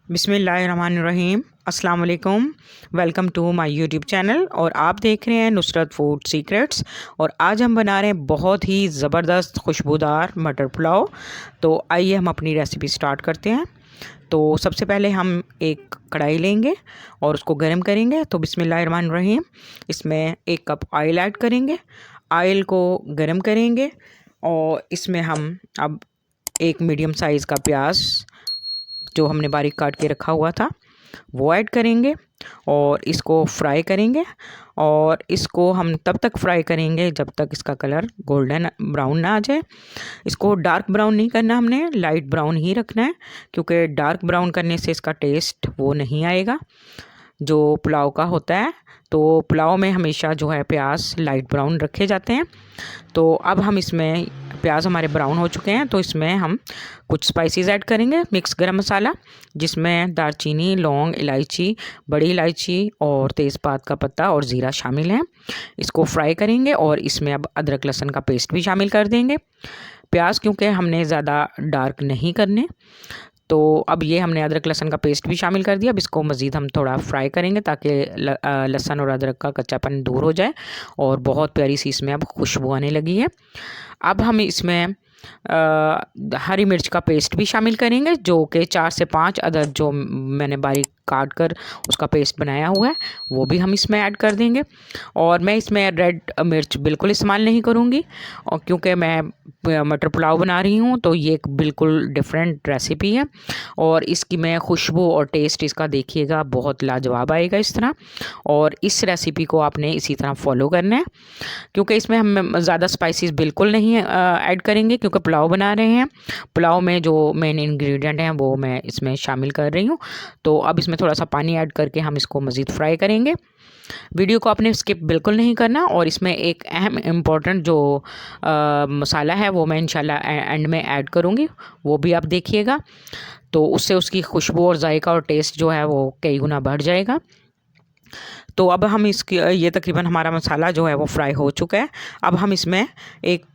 बिस्मिल्लाहिर्रहमानिर्रहीम। अस्सलाम वालेकुम। Welcome to my YouTube channel और आप देख रहे हैं नुसरत फूड सीक्रेट्स। और आज हम बना रहे हैं बहुत ही ज़बरदस्त खुशबूदार मटर पुलाव। तो आइए हम अपनी रेसिपी स्टार्ट करते हैं। तो सबसे पहले हम एक कढ़ाई लेंगे और उसको गर्म करेंगे। तो बिस्मिल्लाहिर्रहमानिर्रहीम, इसमें 1 कप ऑयल ऐड करेंगे। ऑयल को गर्म करेंगे और इसमें हम अब एक मीडियम साइज़ का प्याज जो हमने बारीक काट के रखा हुआ था वो ऐड करेंगे और इसको फ्राई करेंगे। और इसको हम तब तक फ्राई करेंगे जब तक इसका कलर गोल्डन ब्राउन ना आ जाए। इसको डार्क ब्राउन नहीं करना, हमने लाइट ब्राउन ही रखना है, क्योंकि डार्क ब्राउन करने से इसका टेस्ट वो नहीं आएगा जो पुलाव का होता है। तो पुलाव में हमेशा जो है प्याज लाइट ब्राउन रखे जाते हैं। तो अब हम इसमें प्याज हमारे ब्राउन हो चुके हैं, तो इसमें हम कुछ स्पाइसेस ऐड करेंगे। मिक्स गरम मसाला, जिसमें दालचीनी, लौंग, इलायची, बड़ी इलायची और तेज़पात का पत्ता और ज़ीरा शामिल है। इसको फ्राई करेंगे और इसमें अब अदरक लहसुन का पेस्ट भी शामिल कर देंगे। प्याज क्योंकि हमने ज़्यादा डार्क नहीं करने, तो अब ये हमने अदरक लहसुन का पेस्ट भी शामिल कर दिया। अब इसको मज़ीद हम थोड़ा फ्राई करेंगे ताकि लहसुन और अदरक का कच्चापन दूर हो जाए और बहुत प्यारी सी इसमें अब खुशबू आने लगी है। अब हम इसमें हरी मिर्च का पेस्ट भी शामिल करेंगे, जो कि 4 से 5 अदद जो मैंने बारीक काट कर उसका पेस्ट बनाया हुआ है वो भी हम इसमें ऐड कर देंगे। और मैं इसमें रेड मिर्च बिल्कुल इस्तेमाल नहीं करूँगी, और क्योंकि मैं मटर पुलाव बना रही हूँ तो ये एक बिल्कुल डिफरेंट रेसिपी है और इसकी मैं खुशबू और टेस्ट इसका देखिएगा बहुत लाजवाब आएगा इस तरह। और इस रेसिपी को आपने इसी तरह फॉलो करना है, क्योंकि इसमें हम ज़्यादा स्पाइसेस बिल्कुल नहीं ऐड करेंगे, क्योंकि पुलाव बना रहे हैं। पुलाव में जो मेन इंग्रेडिएंट हैं वो मैं इसमें शामिल कर रही हूँ। तो अब इसमें थोड़ा सा पानी ऐड करके हम इसको मज़ीद फ्राई करेंगे। वीडियो को आपने स्किप बिल्कुल नहीं करना। और इसमें एक अहम इम्पॉर्टेंट जो मसाला है वो मैं इंशाल्लाह एंड में ऐड करूँगी, वो भी आप देखिएगा। तो उससे उसकी खुशबू और जायका और टेस्ट जो है वो कई गुना बढ़ जाएगा। तो अब हम इसकी ये तकरीबन हमारा मसाला जो है वो फ्राई हो चुका है। अब हम इसमें 1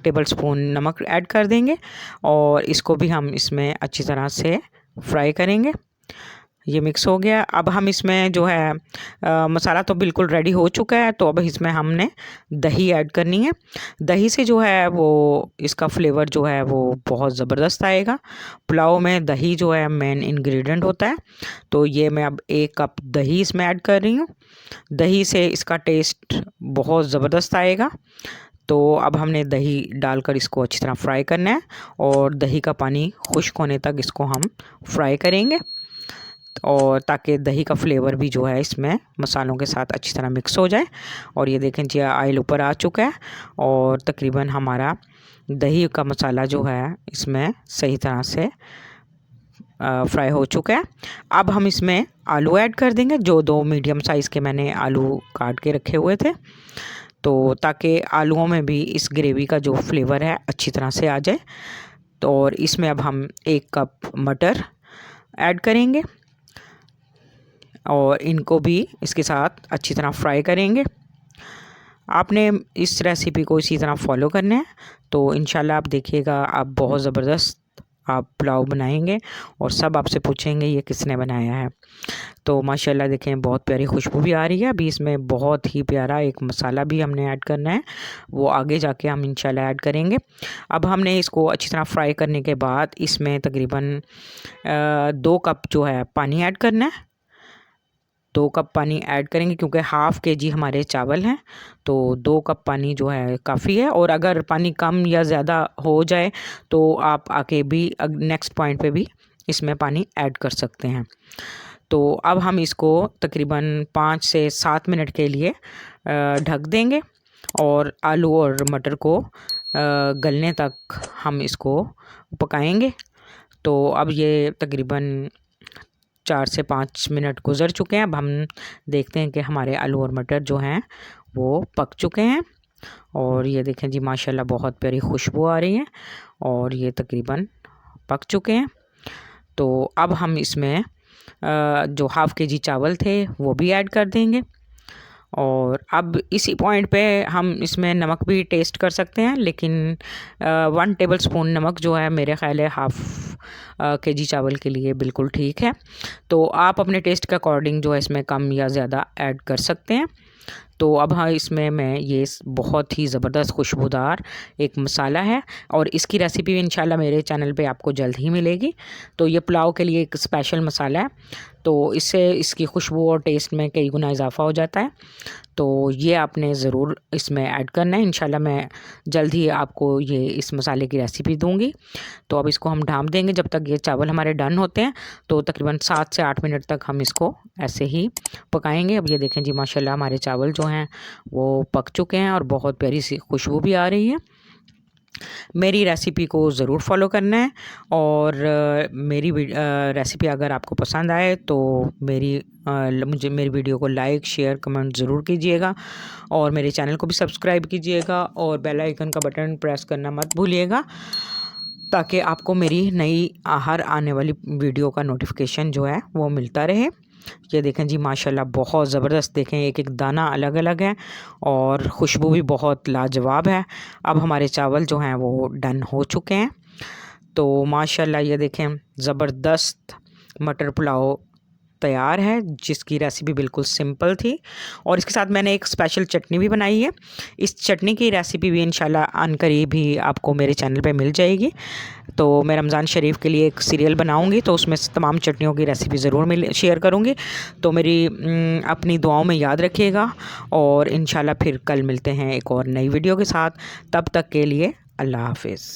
टेबल स्पून नमक ऐड कर देंगे और इसको भी हम इसमें अच्छी तरह से फ्राई करेंगे। ये मिक्स हो गया। अब हम इसमें जो है मसाला तो बिल्कुल रेडी हो चुका है, तो अब इसमें हमने दही ऐड करनी है। दही से जो है वो इसका फ्लेवर जो है वो बहुत ज़बरदस्त आएगा। पुलाव में दही जो है मेन इंग्रेडिएंट होता है। तो ये मैं अब 1 कप दही इसमें ऐड कर रही हूँ। दही से इसका टेस्ट बहुत ज़बरदस्त आएगा। तो अब हमने दही डालकर इसको अच्छी तरह फ्राई करना है और दही का पानी खुश्क होने तक इसको हम फ्राई करेंगे, और ताकि दही का फ्लेवर भी जो है इसमें मसालों के साथ अच्छी तरह मिक्स हो जाए। और ये देखें जी, ऑयल ऊपर आ चुका है और तकरीबन हमारा दही का मसाला जो है इसमें सही तरह से फ्राई हो चुका है। अब हम इसमें आलू ऐड कर देंगे, जो 2 मीडियम साइज़ के मैंने आलू काट के रखे हुए थे, तो ताकि आलूओं में भी इस ग्रेवी का जो फ्लेवर है अच्छी तरह से आ जाए। तो और इसमें अब हम 1 कप मटर ऐड करेंगे और इनको भी इसके साथ अच्छी तरह फ्राई करेंगे। आपने इस रेसिपी को इसी तरह फॉलो करना है, तो इंशाल्लाह आप देखिएगा आप बहुत ज़बरदस्त आप पुलाव बनाएंगे और सब आपसे पूछेंगे ये किसने बनाया है। तो माशाल्लाह देखें बहुत प्यारी खुशबू भी आ रही है। अभी इसमें बहुत ही प्यारा एक मसाला भी हमने ऐड करना है, वो आगे जाके हम इंशाल्लाह ऐड करेंगे। अब हमने इसको अच्छी तरह फ्राई करने के बाद इसमें तकरीबन 2 कप जो है पानी ऐड करना है। 2 कप पानी ऐड करेंगे, क्योंकि हाफ़ kg हमारे चावल हैं, तो 2 कप पानी जो है काफ़ी है। और अगर पानी कम या ज़्यादा हो जाए तो आप आके भी नेक्स्ट पॉइंट पे भी इसमें पानी ऐड कर सकते हैं। तो अब हम इसको तकरीबन 5 से 7 मिनट के लिए ढक देंगे और आलू और मटर को गलने तक हम इसको पकाएंगे। तो अब ये तकरीबन 4 से 5 मिनट गुज़र चुके हैं। अब हम देखते हैं कि हमारे आलू और मटर जो हैं वो पक चुके हैं। और ये देखें जी, माशाल्लाह बहुत प्यारी खुशबू आ रही है और ये तकरीबन पक चुके हैं। तो अब हम इसमें जो हाफ़ kg चावल थे वो भी ऐड कर देंगे। और अब इसी पॉइंट पे हम इसमें नमक भी टेस्ट कर सकते हैं, लेकिन 1 टेबल स्पून नमक जो है मेरे ख़्याल है हाफ़ केजी चावल के लिए बिल्कुल ठीक है। तो आप अपने टेस्ट के अकॉर्डिंग जो है इसमें कम या ज़्यादा ऐड कर सकते हैं। तो अब हाँ, इसमें मैं ये बहुत ही ज़बरदस्त खुशबूदार एक मसाला है और इसकी रेसिपी भी इंशाल्लाह मेरे चैनल पे आपको जल्द ही मिलेगी। तो ये पुलाव के लिए एक स्पेशल मसाला है, तो इससे इसकी खुशबू और टेस्ट में कई गुना इजाफ़ा हो जाता है। तो ये आपने ज़रूर इसमें ऐड करना है। इंशाल्लाह मैं जल्द ही आपको ये इस मसाले की रेसिपी दूँगी। तो अब इसको हम ढाँप देंगे जब तक ये चावल हमारे डन होते हैं। तो तकरीबन 7 से 8 मिनट तक हम इसको ऐसे ही पकाएंगे। अब ये देखें जी, माशाल्लाह हमारे चावल जो हैं वो पक चुके हैं और बहुत प्यारी सी खुशबू भी आ रही है। मेरी रेसिपी को ज़रूर फॉलो करना है और मेरी रेसिपी अगर आपको पसंद आए तो मेरी वीडियो को लाइक, शेयर, कमेंट ज़रूर कीजिएगा और मेरे चैनल को भी सब्सक्राइब कीजिएगा और बेल आइकन का बटन प्रेस करना मत भूलिएगा, ताकि आपको मेरी नई हर आने वाली वीडियो का नोटिफिकेशन जो है वो मिलता रहे। ये देखें जी, माशाल्लाह बहुत ज़बरदस्त, देखें एक एक दाना अलग अलग है और खुशबू भी बहुत लाजवाब है। अब हमारे चावल जो हैं वो डन हो चुके हैं। तो माशाल्लाह ये देखें ज़बरदस्त मटर पुलाव तैयार है, जिसकी रेसिपी बिल्कुल सिंपल थी और इसके साथ मैंने एक स्पेशल चटनी भी बनाई है। इस चटनी की रेसिपी भी इंशाल्लाह अनकरीब ही आपको मेरे चैनल पे मिल जाएगी। तो मैं रमज़ान शरीफ के लिए एक सीरियल बनाऊंगी, तो उसमें तमाम चटनियों की रेसिपी ज़रूर शेयर करूंगी। तो मेरी अपनी दुआओं में याद रखिएगा और इंशाल्लाह फिर कल मिलते हैं एक और नई वीडियो के साथ। तब तक के लिए अल्लाह हाफिज़।